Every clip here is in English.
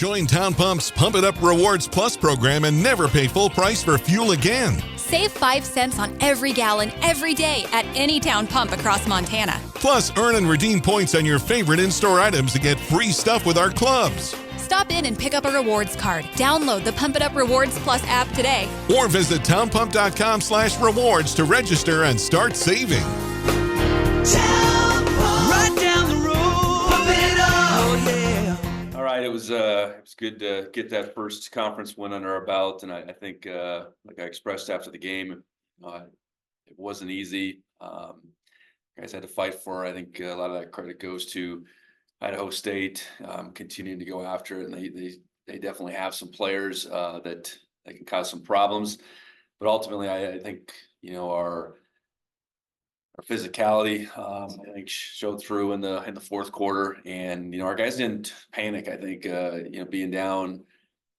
Join Town Pump's Pump It Up Rewards Plus program and never pay full price for fuel again. Save 5 cents on every gallon every day at any Town Pump across Montana. Plus, earn and redeem points on your favorite in-store items to get free stuff with our clubs. Stop in and pick up a rewards card. Download the Pump It Up Rewards Plus app today. Or visit townpump.com/rewards to register and start saving. Town Pump. Right down the road. Pump it up. Oh, yeah. All right, it was good to get that first conference win under our belt, and I think like I expressed after the game, it wasn't easy. Guys had to fight for. I think a lot of that credit goes to Idaho State continuing to go after it, and they definitely have some players that can cause some problems. But ultimately, I think our physicality I think showed through in the fourth quarter, and our guys didn't panic. I think being down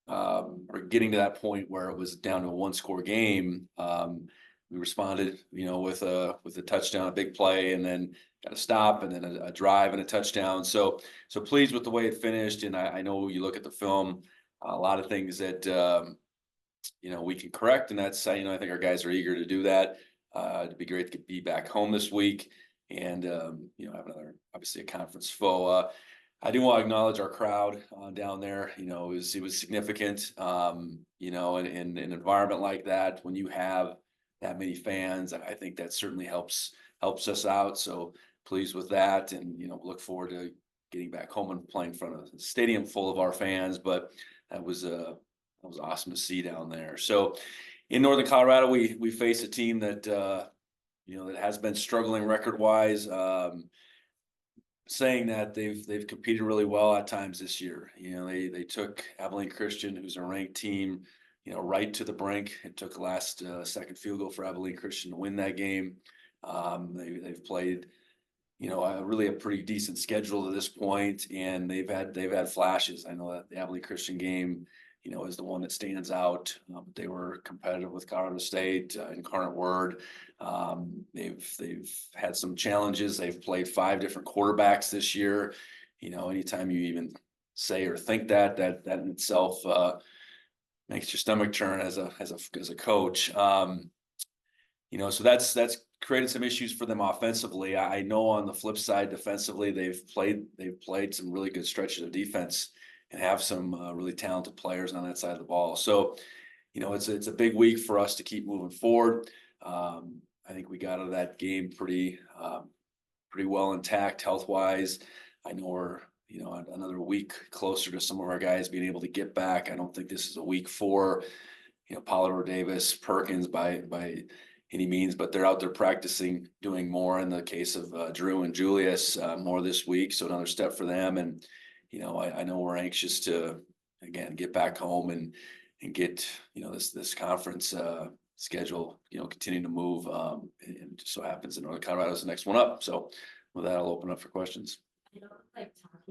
or getting to that point where it was down to a 1-score game, we responded with a touchdown, a big play, and then got a stop, and then a drive and a touchdown. So pleased with the way it finished. And I know you look at the film, a lot of things that we can correct, and that's I think our guys are eager to do that. It'd be great to be back home this week and have another, obviously, a conference foe. I do want to acknowledge our crowd down there. It was significant. In an environment like that, when you have that many fans, I think that certainly helps us out. So pleased with that, and look forward to getting back home and playing in front of a stadium full of our fans. But that was awesome to see down there. So in Northern Colorado, we face a team that that has been struggling record-wise. Saying that they've competed really well at times this year. They took Abilene Christian, who's a ranked team, right to the brink. It took the last second field goal for Abilene Christian to win that game. They've played really a pretty decent schedule to this point, and they've had flashes. I know that the Abilene Christian game is the one that stands out. They were competitive with Colorado State, Incarnate Word. They've had some challenges. They've played 5 different quarterbacks this year. Anytime you even say or think that in itself makes your stomach turn as a coach. So that's created some issues for them offensively. I know on the flip side, defensively, they've played some really good stretches of defense and have some really talented players on that side of the ball. So, it's a big week for us to keep moving forward. I think we got out of that game pretty well intact health-wise. I know we're another week closer to some of our guys being able to get back. I don't think this is a week for Pollard or Davis, Perkins by any means, but they're out there practicing, doing more. In the case of Drew and Julius, more this week, so another step for them. And I know we're anxious to again get back home and get this conference schedule continue to move. And it just so happens that Northern Colorado is the next one up. So with that, I'll open up for questions. He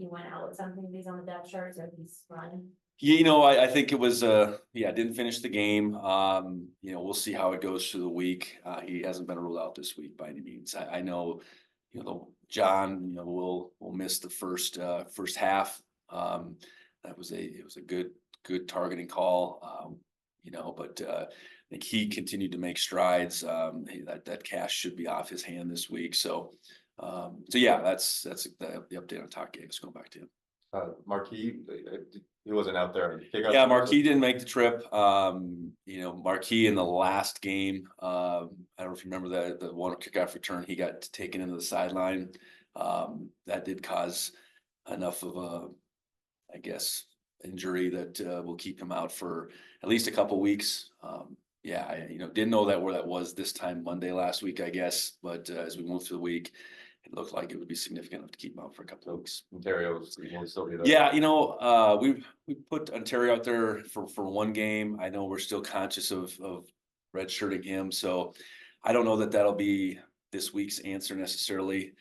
went out with something. He's on the depth chart, so he's running. I think it was didn't finish the game. We'll see how it goes through the week. He hasn't been ruled out this week by any means. I know John will miss the first half. It was a good targeting call. But I think he continued to make strides. That cash should be off his hand this week. So yeah, that's the update on Talk Davis. Going back to him. Marquis, he wasn't out there. Yeah, Marquis didn't make the trip. Marquis in the last game, I don't know if you remember the one kickoff return, he got taken into the sideline. That did cause enough of a, injury that will keep him out for at least a couple weeks. I didn't know where that was this time Monday last week, but as we moved through the week, it looked like it would be significant enough to keep him out for a couple of weeks. Ontario's still be there. Yeah, we put Ontario out there for one game. I know we're still conscious of redshirting him, so I don't know that'll be this week's answer necessarily.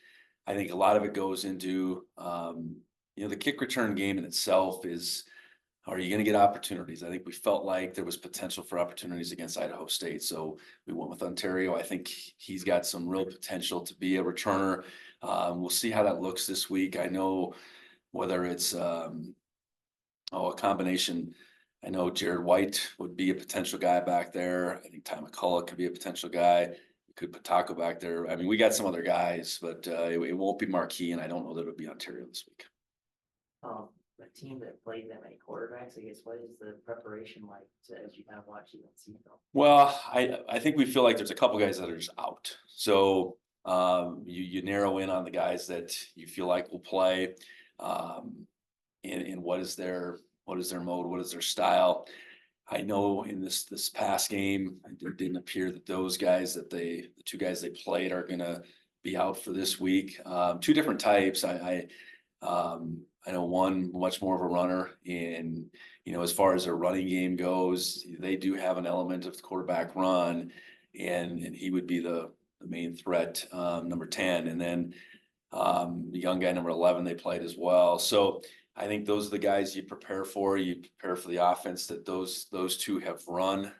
I think a lot of it goes into the kick return game in itself is, are you going to get opportunities? I think we felt like there was potential for opportunities against Idaho State. So we went with Ontario. I think he's got some real potential to be a returner. We'll see how that looks this week. I know whether it's Oh, a combination. I know Jared White would be a potential guy back there. I think Ty McCullough could be a potential guy. We could put Taco back there. I mean, we got some other guys, but it won't be Marquis, and I don't know that it'll be Ontario this week. The team that played that many quarterbacks, I guess, what is the preparation like as you kind of watch UNC film? Well, I think we feel like there's a couple guys that are just out. So you narrow in on the guys that you feel like will play, and what is their mode, what is their style. I know in this past game, it didn't appear that those guys the two guys they played are gonna be out for this week. Two different types. I know one much more of a runner, and as far as their running game goes, they do have an element of the quarterback run, and he would be the main threat, number 10, and then the young guy number 11 they played as well. So I think those are the guys you prepare for. You prepare for the offense that those two have run,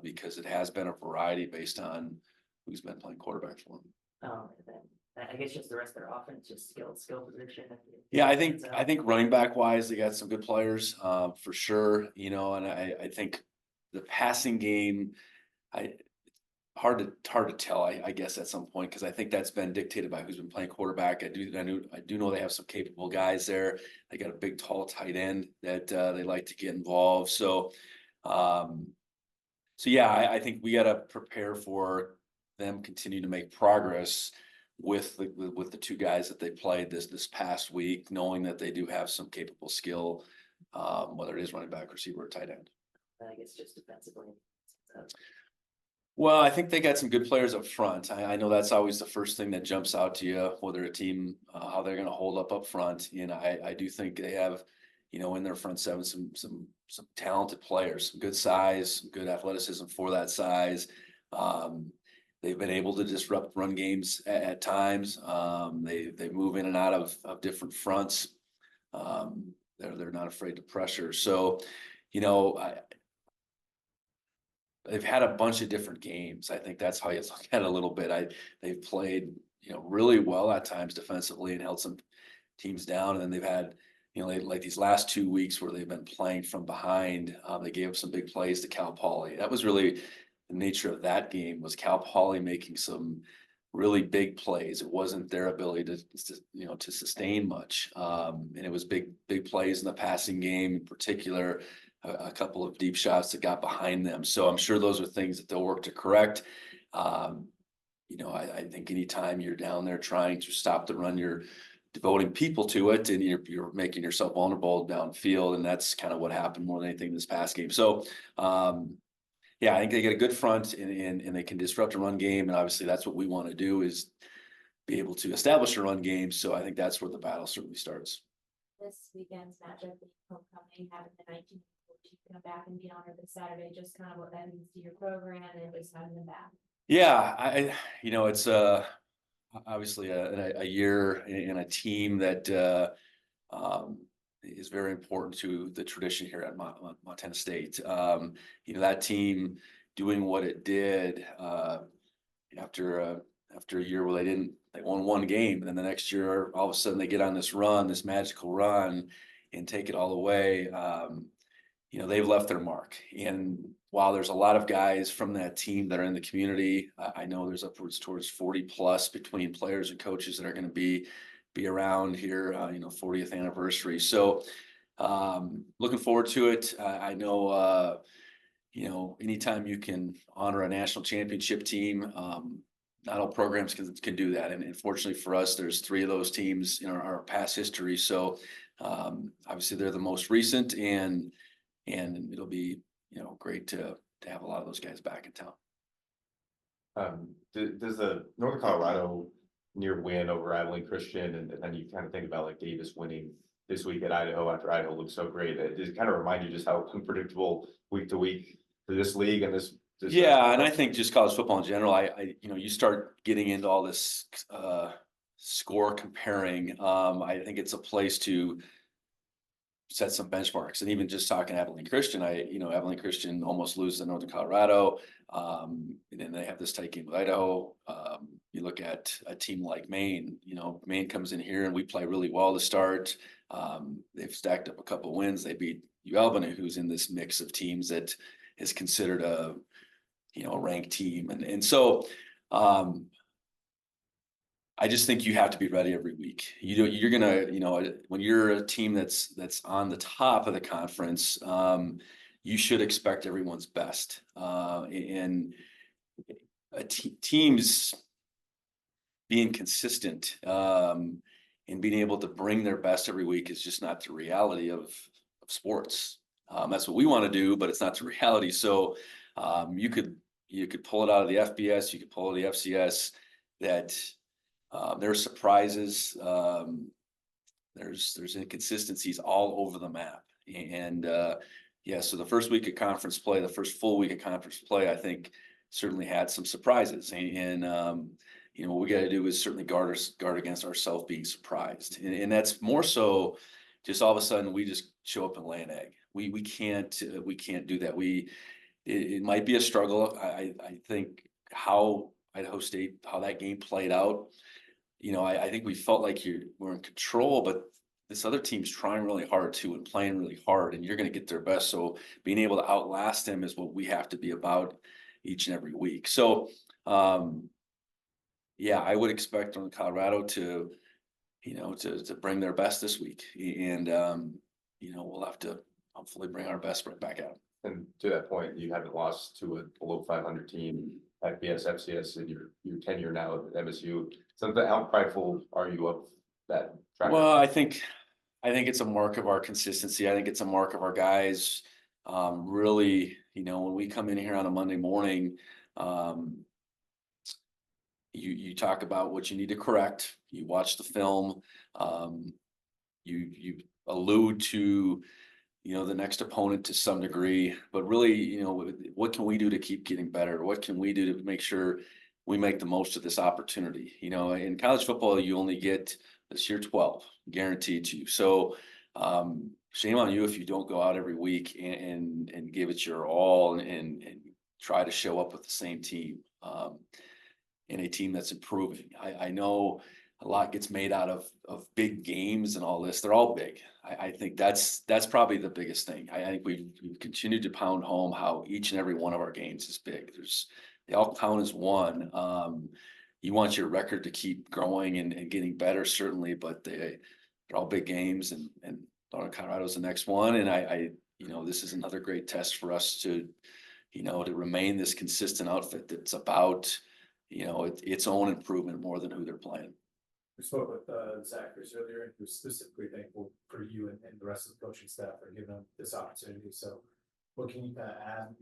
because it has been a variety based on who's been playing quarterback for them. And then I guess just the rest of their offense, just skill position. Yeah, I think running back wise, they got some good players, for sure. And I think the passing game, hard to tell, I guess at some point, because I think that's been dictated by who's been playing quarterback. I do know they have some capable guys there. They got a big, tall tight end that they like to get involved. So yeah, I think we got to prepare for them continue to make progress with the two guys that they played this past week, knowing that they do have some capable skill, whether it is running back, receiver, or tight end. I guess just defensively. Well, I think they got some good players up front. I know that's always the first thing that jumps out to you, whether a team, how they're going to hold up front. I do think they have, in their front seven, some talented players, some good size, some good athleticism for that size. They've been able to disrupt run games at times. They move in and out of different fronts. They're not afraid to pressure. So, they've had a bunch of different games. I think that's how you look at it a little bit. They've played, really well at times defensively and held some teams down. And then they've had, like these last 2 weeks where they've been playing from behind. They gave up some big plays to Cal Poly. That was really the nature of that game, was Cal Poly making some really big plays. It wasn't their ability to sustain much. And it was big plays in the passing game, in particular, a couple of deep shots that got behind them. So I'm sure those are things that they'll work to correct. I think anytime you're down there trying to stop the run, you're devoting people to it, and you're making yourself vulnerable downfield. And that's kind of what happened more than anything this past game. So, yeah, I think they get a good front, and they can disrupt a run game. And obviously that's what we want to do, is be able to establish a run game. So I think that's where the battle certainly starts. This weekend's matchup with homecoming, having the 19 come back and be honored this Saturday, just kind of what that means to your program and just having them back. Yeah, it's obviously a year in a team that is very important to the tradition here at Montana State. That team doing what it did after a year where they won one game, and then the next year all of a sudden they get on this magical run, and take it all away. They've left their mark. And while there's a lot of guys from that team that are in the community, I know there's upwards towards 40 plus between players and coaches that are going to be around here, 40th anniversary. So looking forward to it. I know, anytime you can honor a national championship team, not all programs can do that. And fortunately for us, there's 3 of those teams in our past history. So obviously they're the most recent, and it'll be, great to have a lot of those guys back in town. Does the Northern Colorado near win over Abilene Christian, and then you kind of think about like Davis winning this week at Idaho after Idaho looked so great, does it kind of remind you just how unpredictable week to week for this league and this yeah, and I think just college football in general, you start getting into all this score comparing. I think it's a place to set some benchmarks. And even just talking Abilene Christian, Abilene Christian almost loses to Northern Colorado. And then they have this tight game with Idaho. You look at a team like Maine, Maine comes in here and we play really well to start. They've stacked up a couple wins. They beat Albany, who's in this mix of teams that is considered a ranked team, and so I just think you have to be ready every week. You're gonna, when you're a team that's on the top of the conference, you should expect everyone's best. And teams being consistent and being able to bring their best every week is just not the reality of sports. That's what we want to do, but it's not the reality. So you could pull it out of the FBS, you could pull it out of the FCS. That there's surprises. There's inconsistencies all over the map, and so the first week of conference play, the first full week of conference play, I think certainly had some surprises, and what we got to do is certainly guard against ourselves being surprised, and that's more so just all of a sudden we just show up and lay an egg. We can't do that. It might be a struggle. I think how Idaho State, how that game played out. I think we felt like we're in control, but this other team's trying really hard too and playing really hard, and you're going to get their best. So being able to outlast them is what we have to be about each and every week. So, I would expect Colorado to bring their best this week, and we'll have to hopefully bring our best right back out. And to that point, you haven't lost to a below 500 team, FBS, FCS in your tenure now at MSU. So how prideful are you of that track? Well, I think it's a mark of our consistency. I think it's a mark of our guys. Really, when we come in here on a Monday morning, you talk about what you need to correct. You watch the film. You allude to the next opponent to some degree, but really, what can we do to keep getting better? What can we do to make sure we make the most of this opportunity? In college football, you only get this year 12 guaranteed to you. So shame on you if you don't go out every week and give it your all and try to show up with the same team in a team that's improving. I know a lot gets made out of big games and all this. They're all big. I think that's probably the biggest thing. I think we've continued to pound home how each and every one of our games is big. They all count as one. You want your record to keep growing and getting better, certainly, but they're all big games, and Northern Colorado's the next one. And I this is another great test for us to remain this consistent outfit that's about its own improvement more than who they're playing. We spoke with Zach Chris earlier, and he was specifically thankful for you and the rest of the coaching staff for giving him this opportunity. So what can you add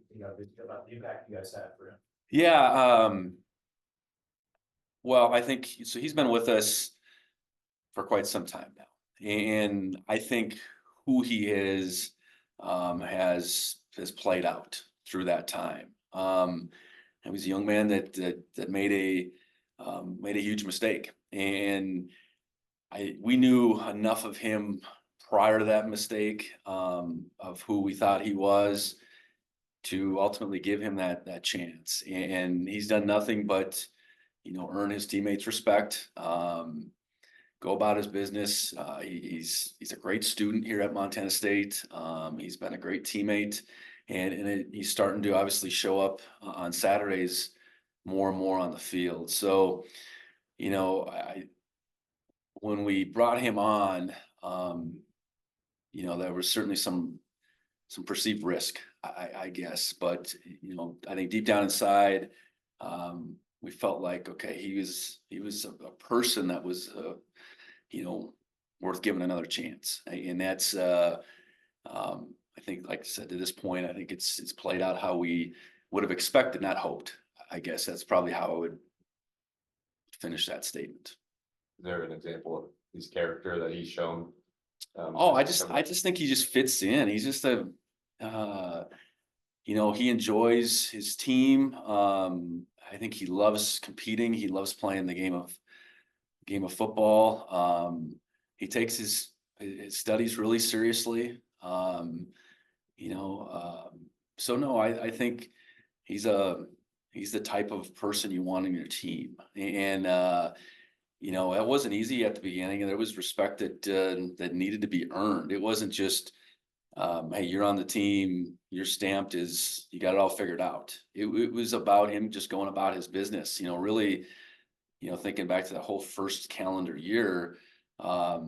about the impact you guys had for him? Yeah. Well, I think so. He's been with us for quite some time now, and I think who he is has played out through that time. He was a young man that made a huge mistake, and we knew enough of him prior to that mistake, of who we thought he was, to ultimately give him that chance. And he's done nothing but earn his teammates' respect, go about his business. He's a great student here at Montana State. He's been a great teammate, and he's starting to obviously show up on Saturdays more and more on the field. So, when we brought him on, there was certainly some perceived risk, I guess, but I think deep down inside, we felt like, okay, he was a person that was worth giving another chance, and that's I think, like I said, to this point, I think it's played out how we would have expected, not hoped. I guess that's probably how I would finish that statement. Is there an example of his character that he's shown? I just think he just fits in. He's just he enjoys his team. I think he loves competing. He loves playing the game of football. He takes his studies really seriously. So no, I think he's the type of person you want in your team. And it wasn't easy at the beginning, and there was respect that needed to be earned. It wasn't just hey, you're on the team, you're stamped as you got it all figured out. It was about him just going about his business, really, thinking back to that whole first calendar year. I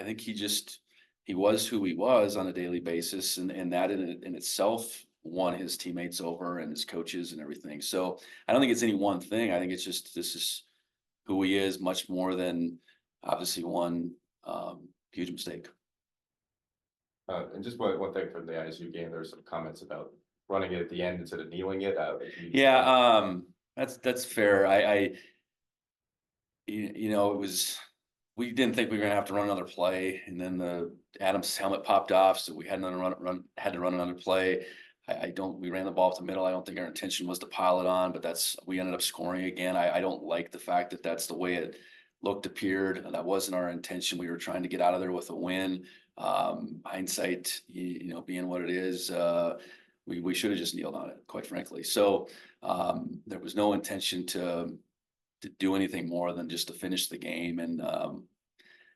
think he was who he was on a daily basis, and that in itself won his teammates over and his coaches and everything. So I don't think it's any one thing. I think it's just, this is who he is, much more than obviously one huge mistake. And just one thing from the ISU game, there were some comments about running it at the end instead of kneeling it. Yeah, that's fair. It was, we didn't think we were gonna have to run another play, and then the Adams helmet popped off, so we had to run another play. We ran the ball up the middle. I don't think our intention was to pile it on, but we ended up scoring again. I don't like the fact that that's the way it appeared, and that wasn't our intention. We were trying to get out of there with a win. Hindsight, being what it is, we should have just kneeled on it, quite frankly. So there was no intention to do anything more than just to finish the game, and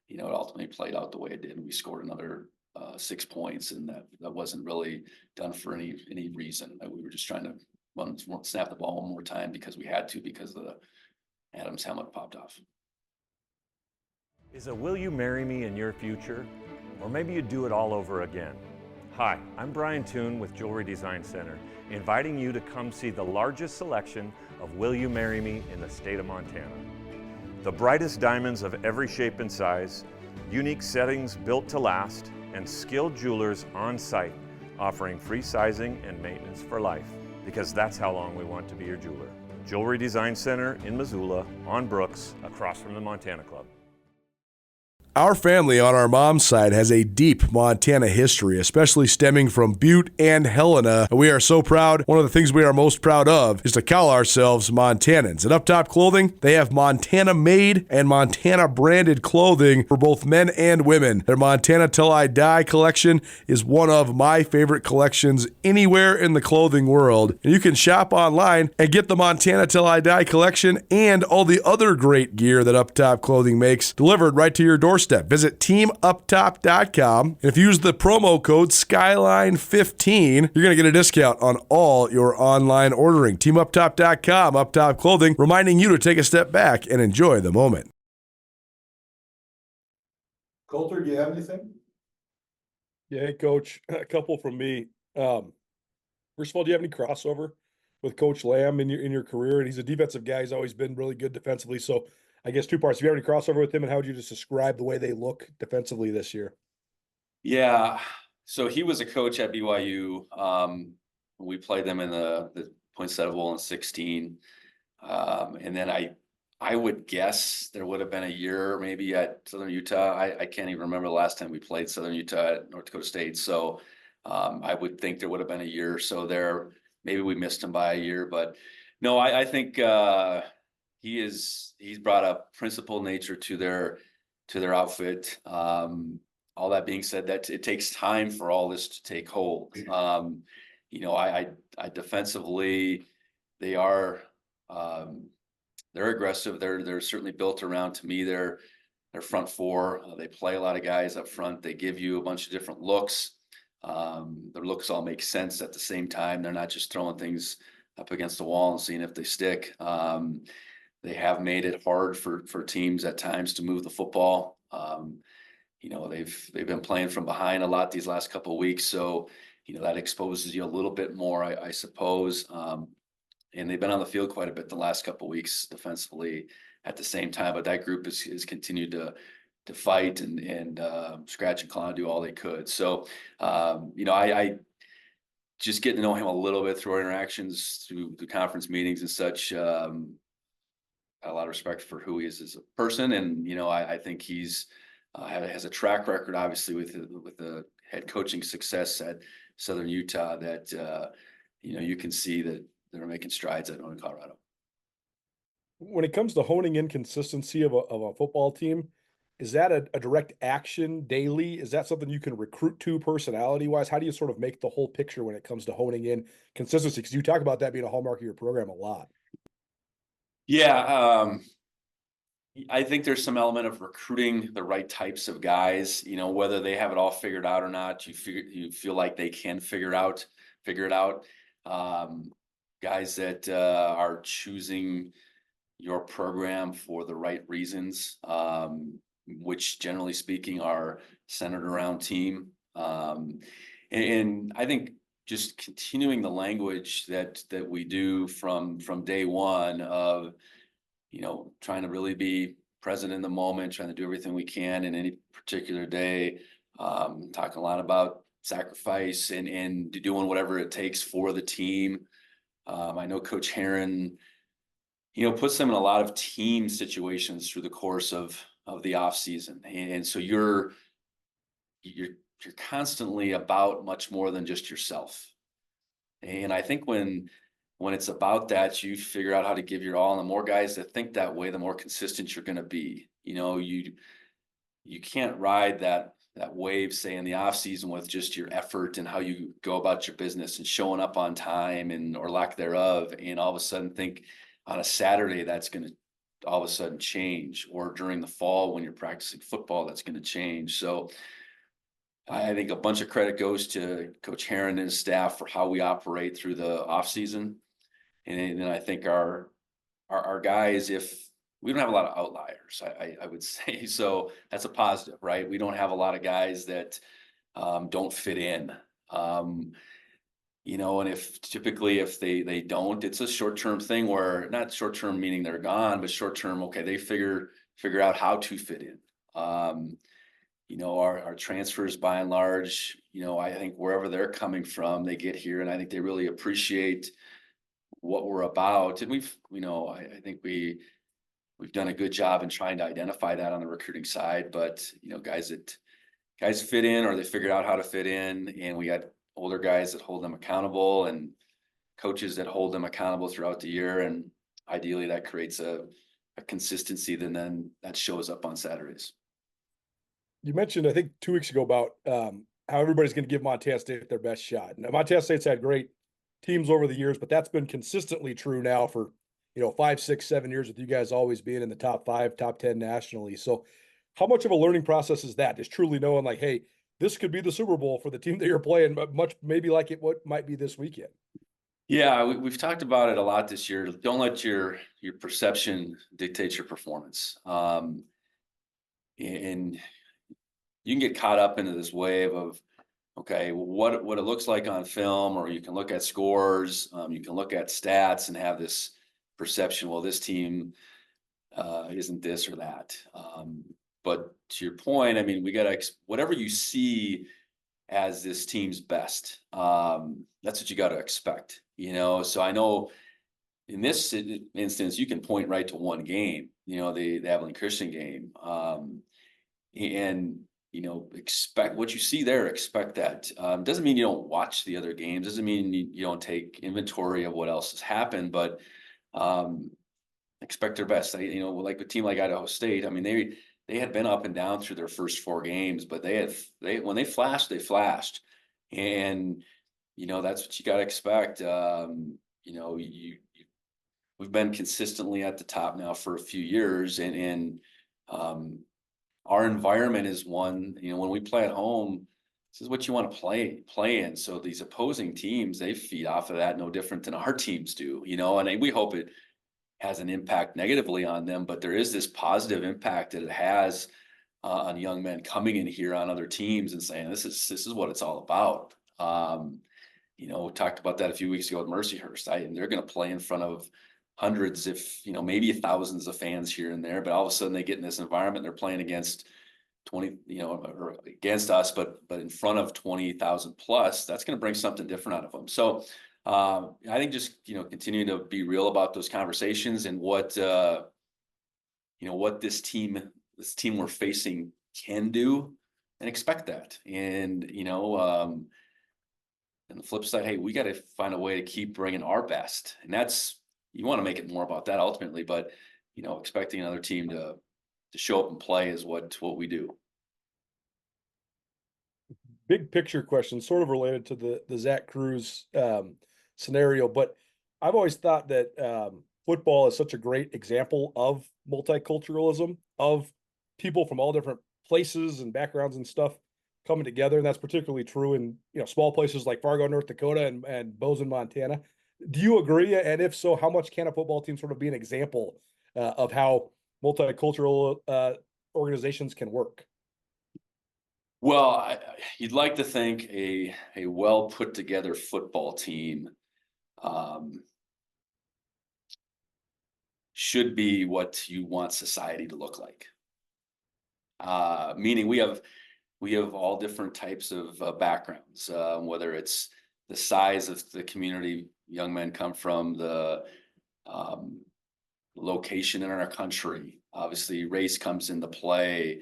it ultimately played out the way it did. We scored another 6 points, and that wasn't really done for any reason. We were just trying to snap the ball one more time because we had to, because the Adams helmet popped off. Is a "Will you marry me" in your future? Or maybe you do it all over again. Hi, I'm Brian Toon with Jewelry Design Center, inviting you to come see the largest selection of "Will you marry me" in the state of Montana. The brightest diamonds of every shape and size, unique settings built to last, and skilled jewelers on site offering free sizing and maintenance for life, because that's how long we want to be your jeweler. Jewelry Design Center in Missoula, on Brooks, across from the Montana Club. Our family on our mom's side has a deep Montana history, especially stemming from Butte and Helena. We are so proud. One of the things we are most proud of is to call ourselves Montanans. At Up Top Clothing, they have Montana-made and Montana-branded clothing for both men and women. Their Montana Till I Die collection is one of my favorite collections anywhere in the clothing world. And you can shop online and get the Montana Till I Die collection and all the other great gear that Up Top Clothing makes delivered right to your doorstep. Visit teamuptop.com, and if you use the promo code Skyline15, you're going to get a discount on all your online ordering. Teamuptop.com, Up Top Clothing, reminding you to take a step back and enjoy the moment. Coulter, do you have anything? Yeah, hey, Coach, a couple from me. First of all, do you have any crossover with Coach Lamb in your career? And he's a defensive guy. He's always been really good defensively. So I guess two parts. Do you have any crossover with him, and how would you just describe the way they look defensively this year? Yeah, so he was a coach at BYU. We played them in the Poinsettia Bowl in 2016. And then I would guess there would have been a year maybe at Southern Utah. I can't even remember the last time we played Southern Utah at North Dakota State. So I would think there would have been a year or so there. Maybe we missed him by a year, but no, I think he's brought a principled nature to their outfit. All that being said, that it takes time for all this to take hold. I defensively, they're aggressive. They're certainly built around, to me, their front four. They play a lot of guys up front. They give you a bunch of different looks. Their looks all make sense at the same time. They're not just throwing things up against the wall and seeing if they stick. They have made it hard for teams at times to move the football. They've been playing from behind a lot these last couple of weeks, so that exposes you a little bit more, I suppose. And they've been on the field quite a bit the last couple of weeks defensively at the same time. But that group has continued to fight and scratch and claw and do all they could. So I just getting to know him a little bit through our interactions, through the conference meetings and such. A lot of respect for who he is as a person, and I think he's has a track record, obviously, with the head coaching success at Southern Utah that you can see that they're making strides at Northern Colorado. When it comes to honing in consistency of a football team, is that a direct action daily? Is that something you can recruit to personality wise? How do you sort of make the whole picture when it comes to honing in consistency? Because you talk about that being a hallmark of your program a lot. Yeah. I think there's some element of recruiting the right types of guys, you know, whether they have it all figured out or not, you feel like they can figure it out. Guys that are choosing your program for the right reasons, which generally speaking are centered around team. And I think just continuing the language that we do from day one of, you know, trying to really be present in the moment, trying to do everything we can in any particular day. Talking a lot about sacrifice and doing whatever it takes for the team. I know Coach Herron, you know, puts them in a lot of team situations through the course of the off season, and so you're constantly about much more than just yourself. And I think when it's about that, you figure out how to give your all. And the more guys that think that way, the more consistent you're going to be. You know, you can't ride that wave, say in the off season, with just your effort and how you go about your business and showing up on time and or lack thereof, and all of a sudden think on a Saturday that's going to all of a sudden change, or during the fall when you're practicing football that's going to change. So I think a bunch of credit goes to Coach Herron and his staff for how we operate through the off season. And then I think our guys, if we don't have a lot of outliers, I would say, so that's a positive, right? We don't have a lot of guys that don't fit in. You know, and if they don't, it's a short-term thing, where not short-term meaning they're gone, but short-term, okay, they figure out how to fit in. You know, our transfers by and large, you know, I think wherever they're coming from, they get here, and I think they really appreciate what we're about. And we've, you know, I think we've done a good job in trying to identify that on the recruiting side. But, you know, guys fit in, or they figured out how to fit in, and we got older guys that hold them accountable and coaches that hold them accountable throughout the year. And ideally that creates a consistency then that shows up on Saturdays. You mentioned, I think 2 weeks ago, about how everybody's going to give Montana State their best shot. Now, Montana State's had great teams over the years, but that's been consistently true now for, you know, 5, 6, 7 years, with you guys always being in the top 5, top 10 nationally. So how much of a learning process is that? Just truly knowing, like, hey, this could be the Super Bowl for the team that you're playing, but much maybe like what might be this weekend. Yeah, we've talked about it a lot this year. Don't let your perception dictate your performance. And you can get caught up into this wave of, okay, what it looks like on film, or you can look at scores, you can look at stats and have this perception, well, this team isn't this or that. But to your point, I mean, we got to, whatever you see as this team's best, that's what you got to expect, you know? So I know in this instance, you can point right to one game, you know, the Abilene Christian game. And, you know, expect what you see there, expect that. Doesn't mean you don't watch the other games, doesn't mean you don't take inventory of what else has happened, but expect their best. You know, like a team like Idaho State, I mean, they had been up and down through their first 4 games, but when they flashed, they flashed. And, you know, that's what you got to expect. You know, we've been consistently at the top now for a few years, and our environment is one, you know, when we play at home, this is what you want to play in. So these opposing teams, they feed off of that no different than our teams do, you know, and we hope it has an impact negatively on them, but there is this positive impact that it has on young men coming in here on other teams and saying, this is what it's all about. You know, we talked about that a few weeks ago with Mercyhurst, and they're going to play in front of hundreds, if, you know, maybe thousands of fans here and there, but all of a sudden they get in this environment, they're playing against 20, you know, or against us, but in front of 20,000 plus, that's going to bring something different out of them. So I think just, you know, continue to be real about those conversations and what, you know, what this team we're facing can do, and expect that. And, you know, and the flip side, hey, we got to find a way to keep bringing our best. And that's, you want to make it more about that ultimately, but, you know, expecting another team to show up and play is what we do. Big picture question, sort of related to the Zach Cruz scenario, but I've always thought that football is such a great example of multiculturalism, of people from all different places and backgrounds and stuff coming together. And that's particularly true in, small places like Fargo, North Dakota and Bozeman, Montana. Do you agree? And if so, how much can a football team sort of be an example of how multicultural organizations can work? Well, you'd like to think a well put together football team should be what you want society to look like. Meaning we have all different types of backgrounds, whether it's the size of the community young men come from, the location in our country. Obviously, race comes into play.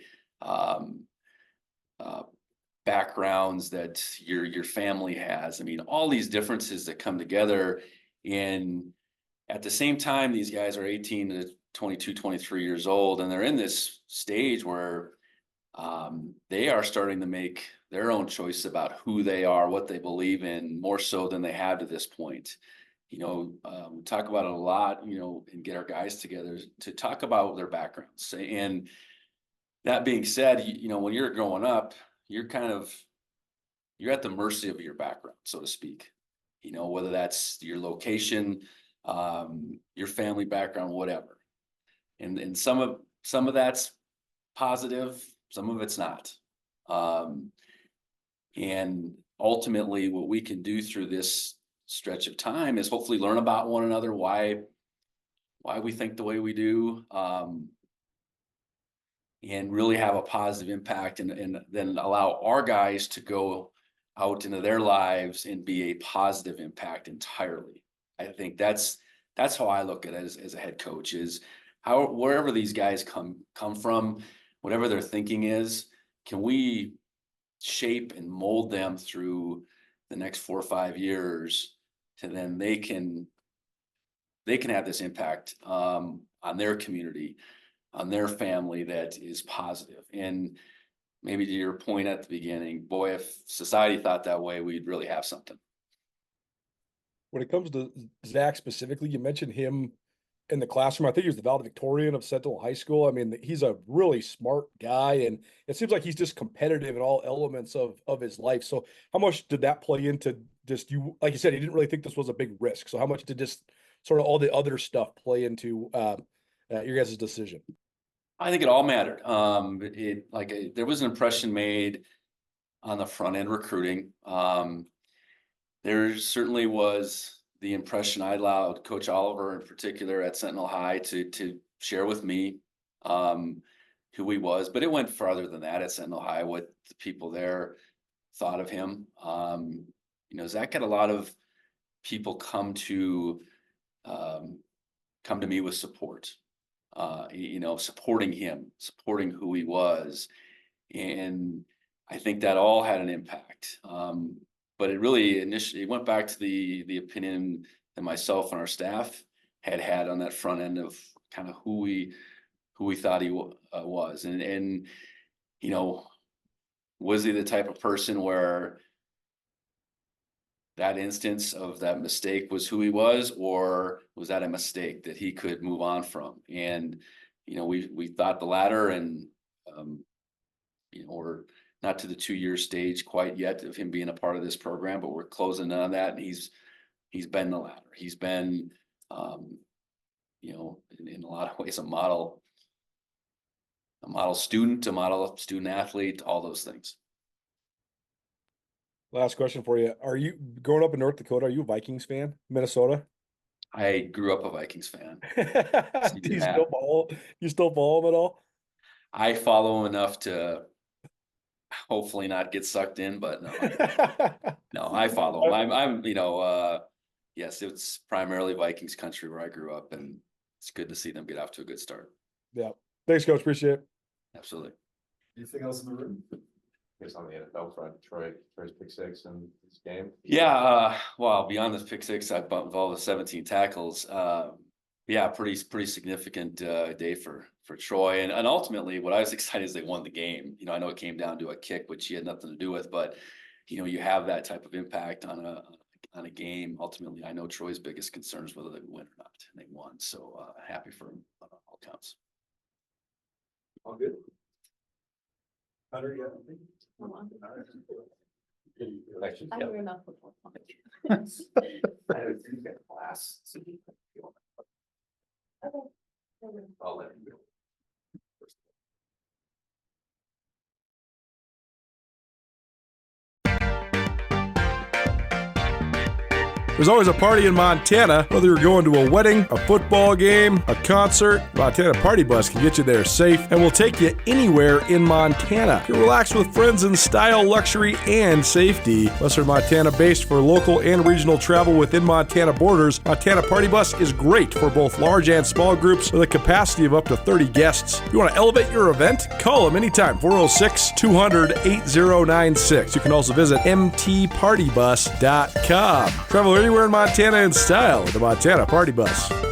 Backgrounds that your family has. I mean, all these differences that come together, and at the same time, these guys are 18 to 22, 23 years old, and they're in this stage where they are starting to make their own choice about who they are, what they believe in, more so than they have to this point. We talk about it a lot, and get our guys together to talk about their backgrounds. And that being said, when you're growing up, you're at the mercy of your background, so to speak, whether that's your location, your family background, whatever. And some of that's positive, some of it's not. And ultimately what we can do through this stretch of time is hopefully learn about one another, why we think the way we do, and really have a positive impact, and then allow our guys to go out into their lives and be a positive impact entirely. I think that's how I look at it as a head coach, is wherever these guys come from, whatever their thinking is, can we shape and mold them through the next 4 or 5 years to then they can have this impact on their community, on their family, that is positive. And maybe to your point at the beginning, boy, if society thought that way, we'd really have something. When it comes to Zach specifically, you mentioned him in the classroom. I think he was the valedictorian of Sentinel High School. I mean, he's a really smart guy, and it seems like he's just competitive in all elements of his life. So how much did that play into just you? Like you said, he didn't really think this was a big risk. So how much did just sort of all the other stuff play into your guys' decision? I think it all mattered. There was an impression made on the front end recruiting. There certainly was the impression I allowed Coach Oliver in particular at Sentinel High to share with me who he was, but it went farther than that at Sentinel High, what the people there thought of him. Zach had a lot of people come to me with support. Supporting him, supporting who he was. And I think that all had an impact. But it really initially went back to the opinion that myself and our staff had on that front end of kind of who we thought he was. And was he the type of person where that instance of that mistake was who he was, or was that a mistake that he could move on from? And we thought the latter, and we're not to the 2-year stage quite yet of him being a part of this program, but we're closing in on that. And he's been the latter. He's been in a lot of ways a model student, a model student athlete, all those things. Last question for you. Are you growing up in North Dakota? Are you a Vikings fan? Minnesota? I grew up a Vikings fan. Do you still follow? You still follow them at all? I follow them enough to hopefully not get sucked in, but no, I follow them. I'm yes, it's primarily Vikings country where I grew up, and it's good to see them get off to a good start. Yeah. Thanks, Coach. Appreciate it. Absolutely. Anything else in the room? Based on the NFL front, Troy's pick six in this game. Yeah, well, beyond the pick six, I involved with 17 tackles. Pretty significant day for Troy, and ultimately, what I was excited is they won the game. I know it came down to a kick, which he had nothing to do with, but you have that type of impact on on a game. Ultimately, I know Troy's biggest concern is whether they win or not, and they won. So happy for them on all counts. All good. Hunter, you got anything? Elections, I yeah. hear enough football. I would think that class. I'll let you go. There's always a party in Montana, whether you're going to a wedding, a football game, a concert. Montana Party Bus can get you there safe and will take you anywhere in Montana. You can relax with friends in style, luxury, and safety. Western Montana based for local and regional travel within Montana borders. Montana Party Bus is great for both large and small groups with a capacity of up to 30 guests. If you want to elevate your event, call them anytime, 406-200-8096. You can also visit mtpartybus.com. Travel anywhere in Montana in style with the Montana Party Bus.